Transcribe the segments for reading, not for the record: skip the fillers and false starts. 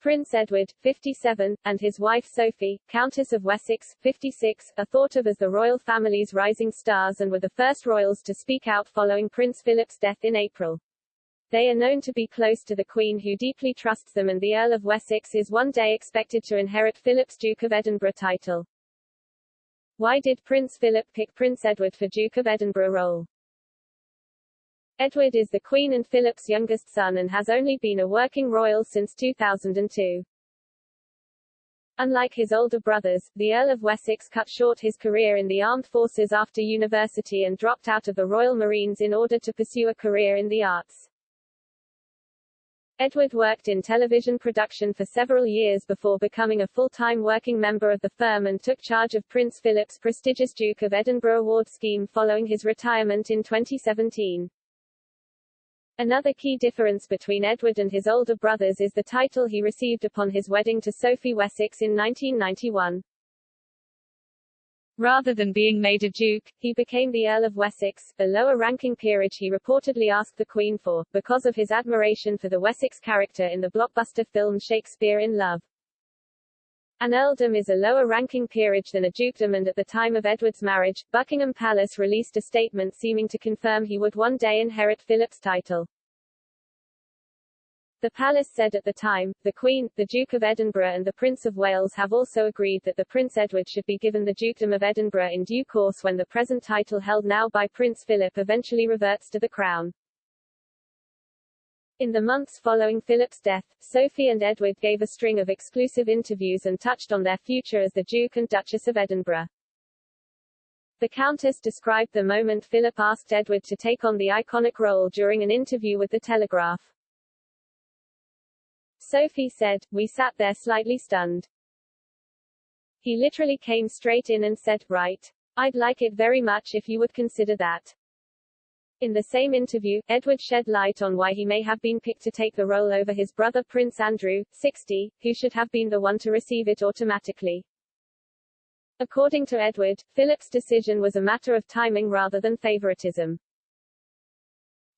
Prince Edward, 57, and his wife Sophie, Countess of Wessex, 56, are thought of as the royal family's rising stars and were the first royals to speak out following Prince Philip's death in April. They are known to be close to the Queen, who deeply trusts them, and the Earl of Wessex is one day expected to inherit Philip's Duke of Edinburgh title. Why did Prince Philip pick Prince Edward for Duke of Edinburgh role? Edward is the Queen and Philip's youngest son and has only been a working royal since 2002. Unlike his older brothers, the Earl of Wessex cut short his career in the armed forces after university and dropped out of the Royal Marines in order to pursue a career in the arts. Edward worked in television production for several years before becoming a full-time working member of the firm and took charge of Prince Philip's prestigious Duke of Edinburgh award scheme following his retirement in 2017. Another key difference between Edward and his older brothers is the title he received upon his wedding to Sophie Wessex in 1991. Rather than being made a duke, he became the Earl of Wessex, a lower-ranking peerage he reportedly asked the Queen for, because of his admiration for the Wessex character in the blockbuster film Shakespeare in Love. An earldom is a lower-ranking peerage than a dukedom, and at the time of Edward's marriage, Buckingham Palace released a statement seeming to confirm he would one day inherit Philip's title. The palace said at the time, the Queen, the Duke of Edinburgh and the Prince of Wales have also agreed that the Prince Edward should be given the Dukedom of Edinburgh in due course when the present title held now by Prince Philip eventually reverts to the Crown. In the months following Philip's death, Sophie and Edward gave a string of exclusive interviews and touched on their future as the Duke and Duchess of Edinburgh. The Countess described the moment Philip asked Edward to take on the iconic role during an interview with The Telegraph. Sophie said, "We sat there slightly stunned. He literally came straight in and said, 'Right. I'd like it very much if you would consider that.'" In the same interview, Edward shed light on why he may have been picked to take the role over his brother Prince Andrew, 60, who should have been the one to receive it automatically. According to Edward, Philip's decision was a matter of timing rather than favoritism.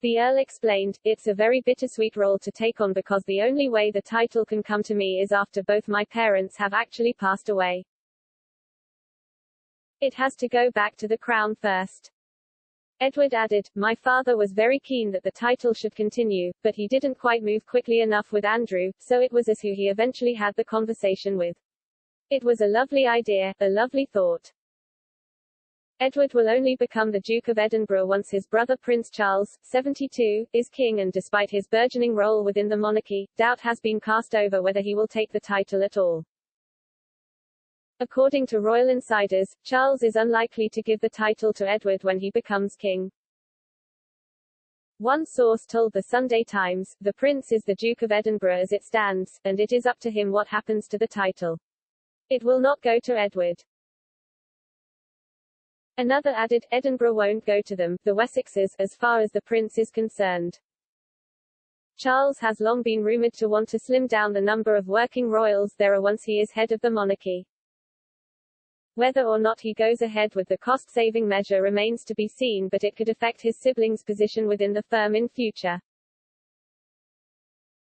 The Earl explained, "It's a very bittersweet role to take on because the only way the title can come to me is after both my parents have actually passed away. It has to go back to the Crown first." Edward added, "My father was very keen that the title should continue, but he didn't quite move quickly enough with Andrew, so it was us who he eventually had the conversation with. It was a lovely idea, a lovely thought." Edward will only become the Duke of Edinburgh once his brother Prince Charles, 72, is king, and despite his burgeoning role within the monarchy, doubt has been cast over whether he will take the title at all. According to royal insiders, Charles is unlikely to give the title to Edward when he becomes king. One source told the Sunday Times, "The prince is the Duke of Edinburgh as it stands, and it is up to him what happens to the title. It will not go to Edward." Another added, "Edinburgh won't go to them, the Wessexes, as far as the prince is concerned." Charles has long been rumored to want to slim down the number of working royals there are once he is head of the monarchy. Whether or not he goes ahead with the cost-saving measure remains to be seen, but it could affect his siblings' position within the firm in future.